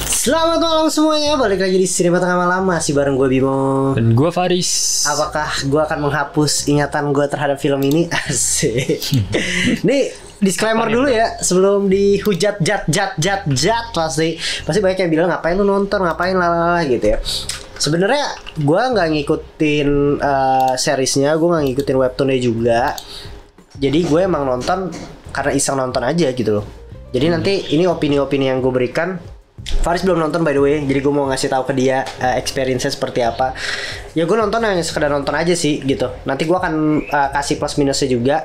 Selamat malam semuanya, balik lagi di Cinema Tengah Malam. Masih bareng gue Bimo. Dan gue Faris. Apakah gue akan menghapus ingatan gue terhadap film ini? Asik. Nih disclaimer dulu ya, sebelum dihujat jat pasti banyak yang bilang ngapain lu nonton, ngapain lalala gitu ya. Sebenarnya gue nggak ngikutin seriesnya, gue nggak ngikutin webtoonnya juga. Jadi gue emang nonton karena iseng nonton aja gitu loh. Jadi nanti ini opini-opini yang gue berikan. Faris belum nonton by the way, jadi gue mau ngasih tahu ke dia experience-nya seperti apa. Ya gue nonton hanya sekedar nonton aja sih gitu. Nanti gue akan kasih plus minusnya juga.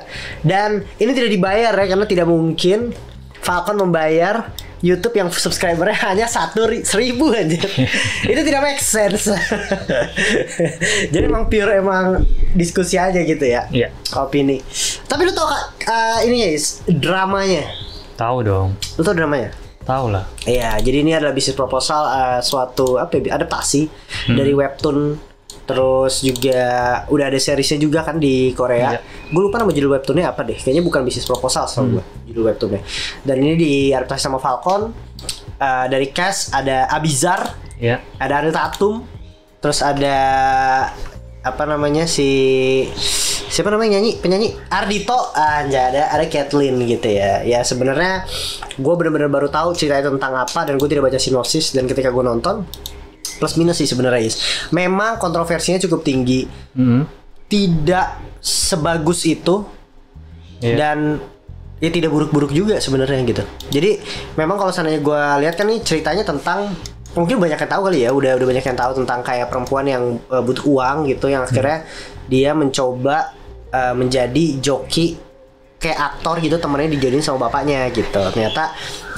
Dan ini tidak dibayar ya, karena tidak mungkin Falcon membayar YouTube yang subscribernya hanya 1.000 aja. Itu tidak make sense. Jadi emang pure emang diskusi aja gitu ya. Iya. Opini. Tapi lu tau ininya Is, dramanya? Tahu dong. Lu tau dramanya? Tahu lah. Iya, jadi ini adalah bisnis proposal suatu adaptasi dari webtoon. Terus juga udah ada seriesnya juga kan di Korea. Gue lupa nama judul webtoonnya apa deh. Kayaknya bukan bisnis proposal setahu gue judul webtoonnya. Dan ini diadaptasi sama Falcon. Dari cast ada Abizar, ada Ariel Tatum, terus ada apa namanya siapa namanya penyanyi Ardhito, ada Kathleen gitu ya. Ya sebenarnya gue benar-benar baru tahu ceritanya tentang apa, dan gue tidak baca sinopsis. Dan ketika gue nonton, plus minus sih sebenarnya Is. Memang kontroversinya cukup tinggi, tidak sebagus itu, dan ya tidak buruk-buruk juga sebenarnya gitu. Jadi memang kalau seandainya gue lihat kan nih ceritanya tentang, mungkin banyak yang tahu kali ya, udah banyak yang tahu tentang kayak perempuan yang butuh uang gitu, yang akhirnya dia mencoba menjadi joki kayak aktor gitu, temennya dijadiin sama bapaknya gitu. Ternyata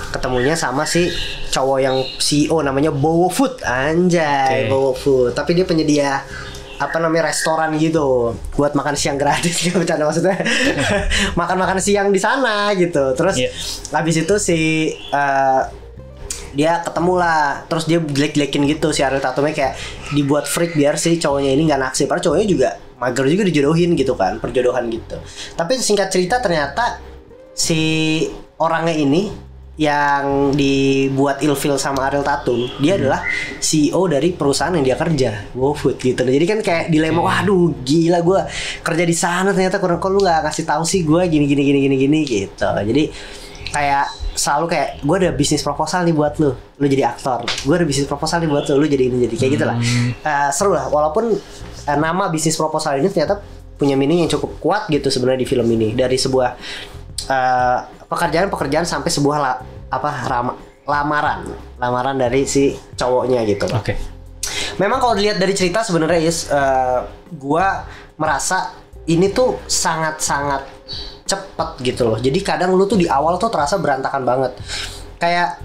ketemunya sama si cowok yang CEO namanya Bowo Food, anjay. Bowo Food, tapi dia penyedia apa namanya restoran gitu buat makan siang gratis. Gak bercanda maksudnya. makan siang di sana gitu. Terus habis itu si dia ketemu lah, terus dia jelek-jelekin gitu si Ariel Tatumnya, kayak dibuat freak biar si cowoknya ini nggak naksir. Padahal cowoknya juga mager juga, dijodohin gitu kan, perjodohan gitu. Tapi singkat cerita ternyata si orangnya ini yang dibuat ilfil sama Ariel Tatum, dia adalah CEO dari perusahaan yang dia kerja, GoFood gitu. Jadi kan kayak dilema, waduh gila gue kerja di sana ternyata kok lu nggak kasih tahu sih gue gini gitu. Jadi kayak selalu kayak gue ada bisnis proposal nih buat lu jadi aktor, gue ada bisnis proposal nih buat lu jadi ini, jadi kayak gitulah. Seru lah, walaupun nama bisnis proposal ini ternyata punya meaning yang cukup kuat gitu sebenarnya di film ini. Dari sebuah pekerjaan sampai sebuah lamaran dari si cowoknya gitu. Memang kalau dilihat dari cerita sebenarnya gue merasa ini tuh sangat-sangat cepet gitu loh. Jadi kadang lu tuh di awal tuh terasa berantakan banget. Kayak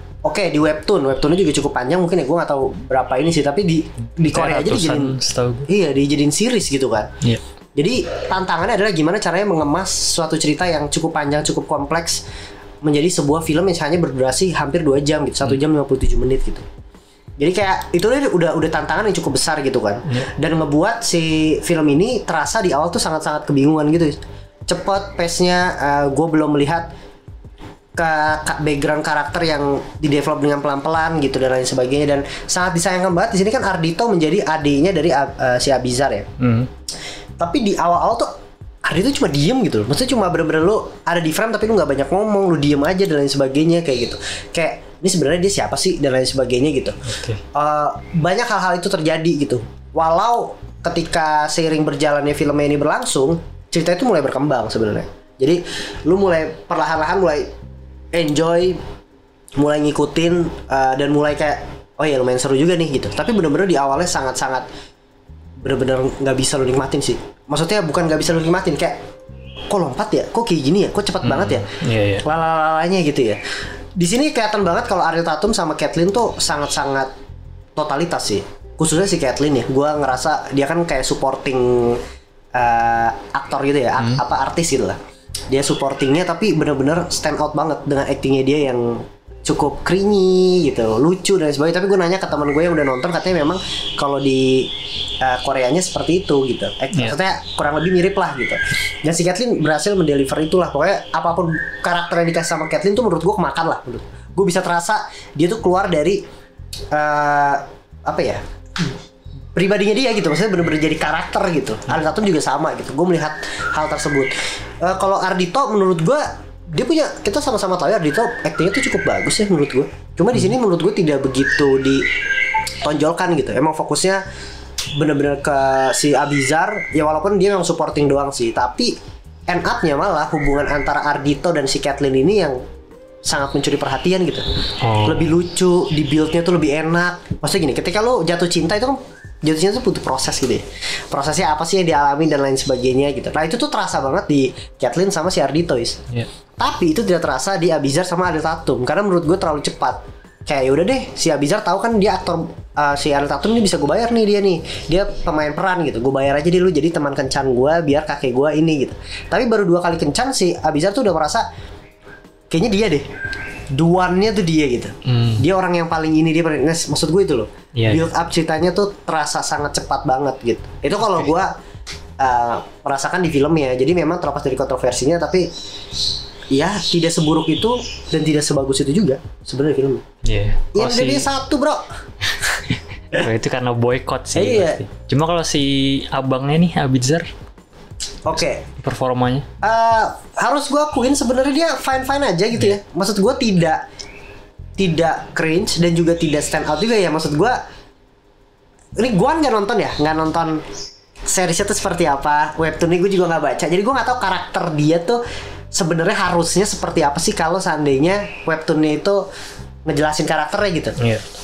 di webtoonnya juga cukup panjang, mungkin ya gue nggak tahu berapa ini sih, tapi di Korea aja dijadiin series gitu kan. Jadi tantangannya adalah gimana caranya mengemas suatu cerita yang cukup panjang, cukup kompleks menjadi sebuah film yang hanya berdurasi hampir 2 jam gitu, 1 jam 57 menit gitu. Jadi kayak itu udah tantangan yang cukup besar gitu kan. Dan ngebuat si film ini terasa di awal tuh sangat-sangat kebingungan gitu. Cepet pace-nya, gue belum melihat ke background karakter yang di-develop dengan pelan-pelan gitu dan lain sebagainya. Dan sangat disayangkan banget di sini kan Ardhito menjadi adiknya dari si Abizar ya. Tapi di awal-awal tuh Ardhito cuma diem gitu loh. Maksudnya cuma bener-bener lu ada di frame tapi lu gak banyak ngomong, lu diem aja dan lain sebagainya kayak gitu. Kayak ini sebenarnya dia siapa sih dan lain sebagainya gitu. Banyak hal-hal itu terjadi gitu. Walau ketika seiring berjalannya filmnya ini berlangsung, cerita itu mulai berkembang sebenarnya. Jadi lu mulai perlahan-lahan mulai enjoy, mulai ngikutin, dan mulai kayak oh ya lumayan seru juga nih gitu. Tapi bener-bener di awalnya sangat-sangat bener-bener nggak bisa lu nikmatin sih. Maksudnya bukan nggak bisa lu nikmatin, kayak kok lompat ya, kok kayak gini ya, kok cepat banget ya, lalalanya gitu ya. Di sini kelihatan banget kalau Ariel Tatum sama Kathleen tuh sangat-sangat totalitas sih. Khususnya si Kathleen ya, gue ngerasa dia kan kayak supporting aktor gitu ya, artis gitu lah. Dia supportingnya tapi bener-bener stand out banget dengan actingnya dia yang cukup creamy gitu, lucu dan sebagainya. Tapi gue nanya ke teman gue yang udah nonton, katanya memang kalau di Koreanya seperti itu gitu. Maksudnya kurang lebih mirip lah gitu. Dan si Kathleen berhasil mendeliver itulah. Pokoknya apapun karakter yang dikasih sama Kathleen tuh menurut gue kemakan lah. gue bisa terasa dia tuh keluar dari apa ya, pribadinya dia gitu, maksudnya bener-bener jadi karakter gitu. Ariel Tatum juga sama gitu, gue melihat hal tersebut. Kalau Ardhito menurut gue dia punya, kita sama-sama tahu ya Ardhito aktingnya tuh cukup bagus ya menurut gue. Cuma di sini menurut gue tidak begitu ditonjolkan gitu. Emang fokusnya bener-bener ke si Abizar ya, walaupun dia memang supporting doang sih, tapi end up-nya malah hubungan antara Ardhito dan si Caitlyn ini yang sangat mencuri perhatian gitu. Lebih lucu, di build-nya tuh lebih enak. Maksudnya gini, ketika lo jatuh cinta itu kan jatuh cinta tuh butuh proses gitu ya. Prosesnya apa sih yang dialami dan lain sebagainya gitu. Nah itu tuh terasa banget di Caitlyn sama si Ardhito Yeah. Tapi itu tidak terasa di Abizar sama Ariel Tatum, karena menurut gue terlalu cepat. Kayak yaudah deh, si Abizar tahu kan dia aktor, si Ariel Tatum ini bisa gue bayar nih, dia pemain peran gitu, gue bayar aja dulu jadi teman kencan gue biar kakek gue ini gitu. Tapi baru 2 kali kencan si Abizar tuh udah merasa kayaknya dia deh, duannya tuh dia gitu. Dia orang yang paling ini, dia paling, maksud gue itu loh. Build up ceritanya tuh terasa sangat cepat banget gitu. Itu kalau gue merasakan di filmnya. Jadi memang terlepas dari kontroversinya, tapi ya tidak seburuk itu dan tidak sebagus itu juga sebenarnya filmnya. Yang jadi satu bro. Itu karena boykot sih. Pasti. Cuma kalau si abangnya nih Abizar, Oke. performanya harus gue akuin sebenarnya dia fine aja gitu ya. Maksud gue tidak cringe dan juga tidak stand out juga ya. Maksud gue ini gue nggak nonton seriesnya tuh seperti apa, webtoonnya gue juga nggak baca, jadi gue nggak tahu karakter dia tuh sebenarnya harusnya seperti apa sih kalau seandainya webtoonnya itu ngejelasin karakternya gitu.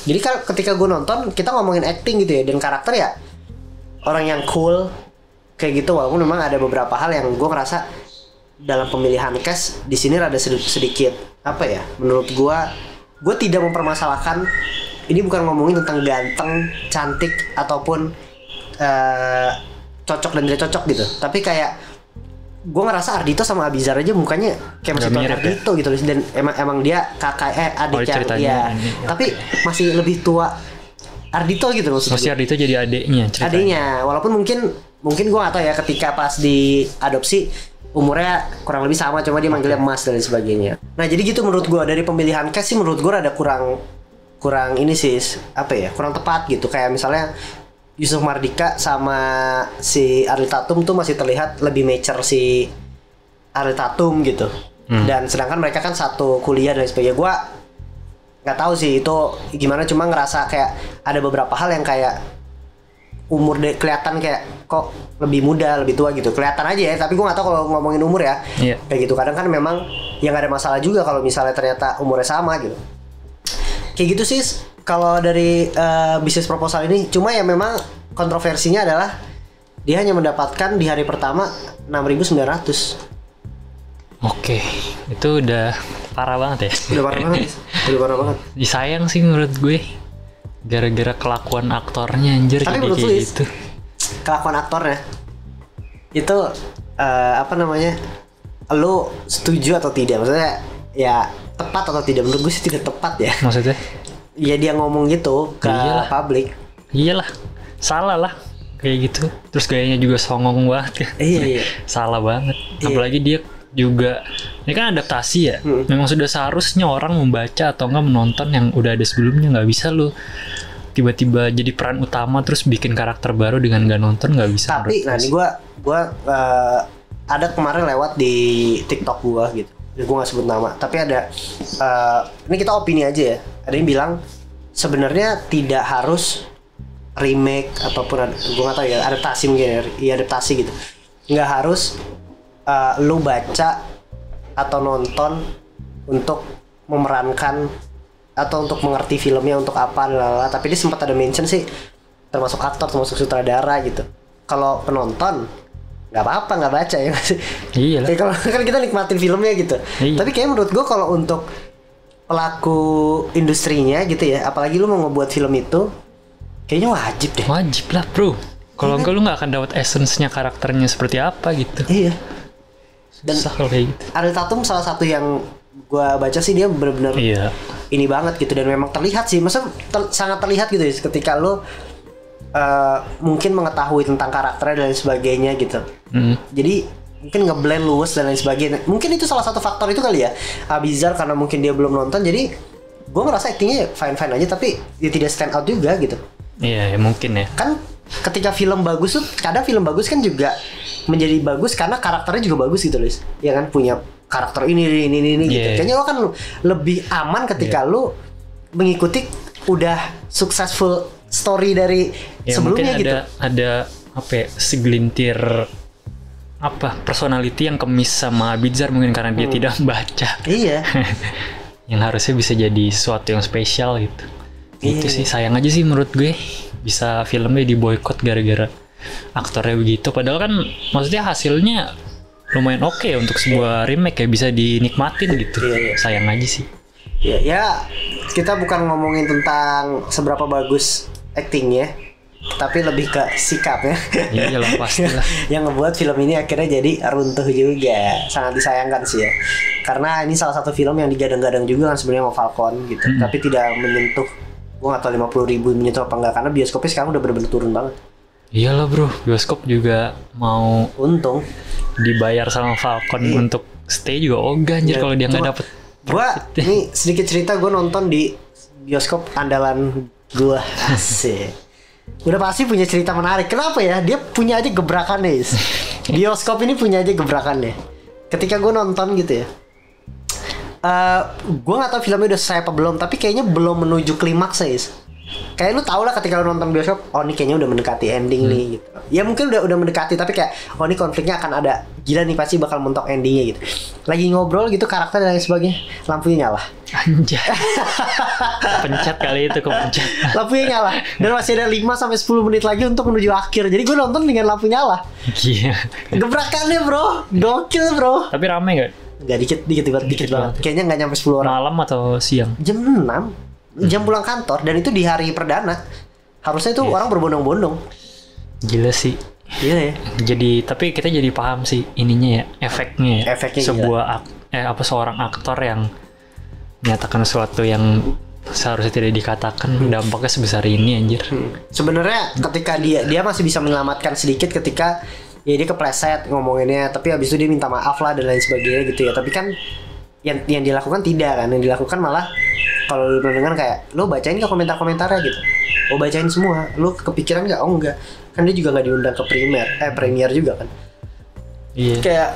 Jadi kan ketika gue nonton, kita ngomongin acting gitu ya, dan karakter ya orang yang cool kayak gitu, walaupun memang ada beberapa hal yang gue ngerasa dalam pemilihan cast di sini rada sedikit apa ya, menurut gue tidak mempermasalahkan. Ini bukan ngomongin tentang ganteng, cantik ataupun cocok dan tidak cocok gitu, tapi kayak gue ngerasa Ardhito sama Abizar aja mukanya kayak masih tua Ardhito gitu, dan emang dia kakak adiknya ya, tapi masih lebih tua Ardhito gitu maksudnya. Masih Ardhito jadi adiknya, walaupun mungkin gue nggak tahu ya, ketika pas diadopsi umurnya kurang lebih sama, cuma dia manggilnya Mas dan sebagainya. Nah jadi gitu menurut gue, dari pemilihan cast sih menurut gue ada kurang ini sih, apa ya, kurang tepat gitu. Kayak misalnya Yusuf Mardika sama si Ariel Tatum tuh masih terlihat lebih mature si Ariel Tatum gitu. Dan sedangkan mereka kan satu kuliah dan sebagainya. Gue nggak tahu sih itu gimana, cuma ngerasa kayak ada beberapa hal yang kayak umur kelihatan kayak kok lebih muda, lebih tua gitu. Kelihatan aja ya, tapi gue nggak tahu kalau ngomongin umur ya. Kayak gitu. Kadang kan memang yang ada masalah juga kalau misalnya ternyata umurnya sama gitu. Kayak gitu sih kalau dari bisnis proposal ini. Cuma ya memang kontroversinya adalah dia hanya mendapatkan di hari pertama 6.900. Oke, itu udah parah banget ya. Udah parah banget. Disayang sih menurut gue, gara-gara kelakuan aktornya anjir. Tapi jadi kayak gitu. Kelakuan aktornya itu apa namanya, lo setuju atau tidak? Maksudnya ya tepat atau tidak? Menurut gue sih tidak tepat ya. Maksudnya? Ya dia ngomong gitu ke publik. Iyalah, salah lah kayak gitu. Terus gayanya juga songong banget kan. Iya. Salah banget. Apalagi dia juga, ini kan adaptasi ya. Memang sudah seharusnya orang membaca atau enggak menonton yang udah ada sebelumnya. Nggak bisa lu tiba-tiba jadi peran utama terus bikin karakter baru dengan nggak nonton, nggak bisa. Tapi nah ini gue ada kemarin lewat di TikTok gue gitu. Gue nggak sebut nama, tapi ada ini kita opini aja ya. Ada yang bilang sebenarnya tidak harus remake ataupun gue nggak tahu ya, adaptasi mungkin ya, adaptasi gitu. Nggak harus lu baca atau nonton untuk memerankan atau untuk mengerti filmnya untuk apa, tapi dia sempat ada mention sih termasuk aktor, termasuk sutradara gitu. Kalau penonton nggak apa-apa nggak baca ya. Iya lah. Kalau kan kita nikmatin filmnya gitu. Iya. Tapi kayak menurut gue kalau untuk pelaku industrinya gitu ya, apalagi lu mau ngebuat film itu, kayaknya wajib deh. Wajib lah bro. Kalau enggak lu nggak akan dapat essence-nya karakternya seperti apa gitu. Iya. Dan susah kalau kayak gitu. Ariel Tatum salah satu yang gue baca sih dia benar-benar ini banget gitu, dan memang terlihat sih, maksudnya sangat terlihat gitu ya ketika lu mungkin mengetahui tentang karakternya dan lain sebagainya gitu. Jadi mungkin ngeblend luwes dan lain sebagainya. Mungkin itu salah satu faktor itu kali ya, Abizar karena mungkin dia belum nonton, jadi gue ngerasa aktingnya fine aja, tapi ya tidak stand out juga gitu. Iya, ya mungkin ya. Kan ketika film bagus tuh kadang film bagus kan juga menjadi bagus karena karakternya juga bagus gitu, Lis. Ya kan, punya karakter ini gitu. Kayaknya lo kan lebih aman ketika lo mengikuti udah successful story dari sebelumnya mungkin gitu. Ada apa ya, segelintir apa personality yang kemis sama Abizar mungkin karena dia tidak membaca. Iya. Yang harusnya bisa jadi sesuatu yang spesial gitu. Itu sih sayang aja sih menurut gue, bisa filmnya diboykot gara-gara aktornya begitu. Padahal kan maksudnya hasilnya lumayan oke untuk sebuah remake ya, bisa dinikmatin gitu. Sayang aja sih. Ya kita bukan ngomongin tentang seberapa bagus aktingnya, tapi lebih ke sikapnya. Iyalah pastilah. Yang ngebuat film ini akhirnya jadi runtuh juga. Sangat disayangkan sih ya. Karena ini salah satu film yang digadang-gadang juga kan sebenarnya sama Falcon gitu. Tapi tidak menyentuh, gue gak tau 50.000 menyentuh apa enggak, karena bioskopnya sekarang udah bener-bener turun banget. Iyalah bro, bioskop juga mau untung dibayar sama Falcon untuk stay juga ogah anjir kalau dia nggak dapet. Gua ini sedikit cerita, gue nonton di bioskop andalan gue. Asik. Udah pasti punya cerita menarik. Kenapa ya? Dia punya aja gebrakannya. Bioskop ini punya aja gebrakannya. Ketika gue nonton gitu ya, gue nggak tahu filmnya udah selesai apa belum, tapi kayaknya belum menuju klimaks ya. Kayak lu tau lah ketika lu nonton bioskop, oh ini kayaknya udah mendekati ending nih gitu. Ya mungkin udah mendekati, tapi kayak oh ini konfliknya akan ada, gila nih pasti bakal mentok endingnya gitu. Lagi ngobrol gitu karakter dan lain sebagainya, lampunya nyala. Anjay. Pencet kali itu kepencet. Lampunya nyala dan masih ada 5-10 menit lagi untuk menuju akhir. Jadi gue nonton dengan lampu nyala. Iya. Gebrakannya bro, gokil bro. Tapi rame gak? Gak, dikit banget. Kayaknya gak nyampe 10 orang. Malam atau siang? Jam 6 jam pulang kantor, dan itu di hari perdana. Harusnya itu orang berbondong-bondong. Gila sih. Iya ya. Jadi tapi kita jadi paham sih ininya ya, efeknya ya. Efeknya sebuah seorang aktor yang menyatakan sesuatu yang seharusnya tidak dikatakan, dampaknya sebesar ini anjir. Sebenarnya ketika dia masih bisa menyelamatkan sedikit ketika ya dia kepleset ngomonginnya, tapi habis itu dia minta maaf lah dan lain sebagainya gitu ya. Tapi kan yang dilakukan tidak kan, yang dilakukan malah kalau lu mendengar kayak lo bacain ke komentar-komentarnya gitu, lo bacain semua, lo kepikiran nggak? Oh enggak, kan dia juga nggak diundang ke premier juga kan. Iya. Kayak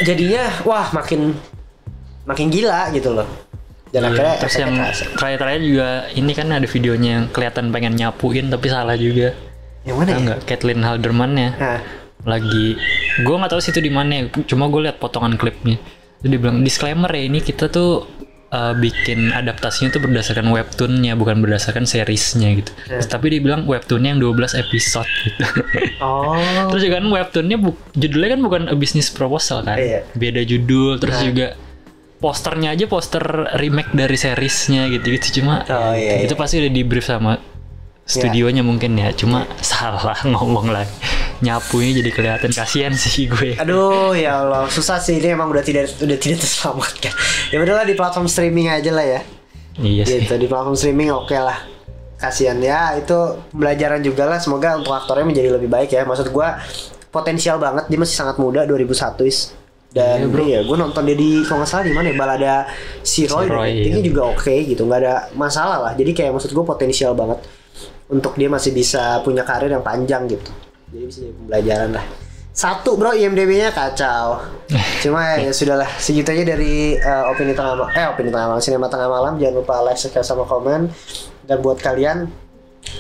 jadinya wah makin gila gitu loh. Dan akhirnya terus yang terakhir juga ini kan ada videonya yang kelihatan pengen nyapuin tapi salah juga. Yang mana ya? Enggak, Caitlin Halderman-nya. Lagi gue nggak tahu sih itu di mana, cuma gue lihat potongan klipnya. Jadi dia bilang disclaimer ya, ini kita tuh bikin adaptasinya tuh berdasarkan webtoonnya, bukan berdasarkan seriesnya gitu. Tapi dia bilang webtoonnya yang 12 episode gitu. Terus juga kan webtoonnya judulnya kan bukan A Business Proposal kan. Beda judul, terus juga posternya aja poster remake dari seriesnya gitu. Cuma itu pasti udah di brief sama studionya mungkin ya. Cuma salah ngomong lagi. Nyapunya jadi kelihatan, kasihan sih gue. Aduh ya Allah, susah sih, ini emang udah tidak terselamatkan. Ya udahlah di platform streaming aja lah ya. Iya sih. Gitu, di platform streaming oke lah. Kasihan ya, itu pembelajaran juga lah. Semoga untuk aktornya menjadi lebih baik ya. Maksud gue potensial banget, dia masih sangat muda, 2001 is. Dan ya gue nonton dia di kalau nggak salah di mana ya, Balada Si Roy ini juga oke gitu, nggak ada masalah lah. Jadi kayak maksud gue potensial banget untuk dia masih bisa punya karir yang panjang gitu. Jadi bisa jadi pembelajaran lah. 1 bro, IMDb-nya kacau. Cuma ya sudahlah, segitu aja dari opini tengah malam, sinema tengah malam. Jangan lupa like, share sama komen. Dan buat kalian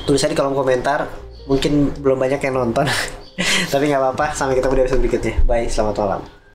tulis aja di kolom komentar. Mungkin belum banyak yang nonton. Tapi nggak apa-apa, sampai ketemu di episode berikutnya. Bye, selamat malam.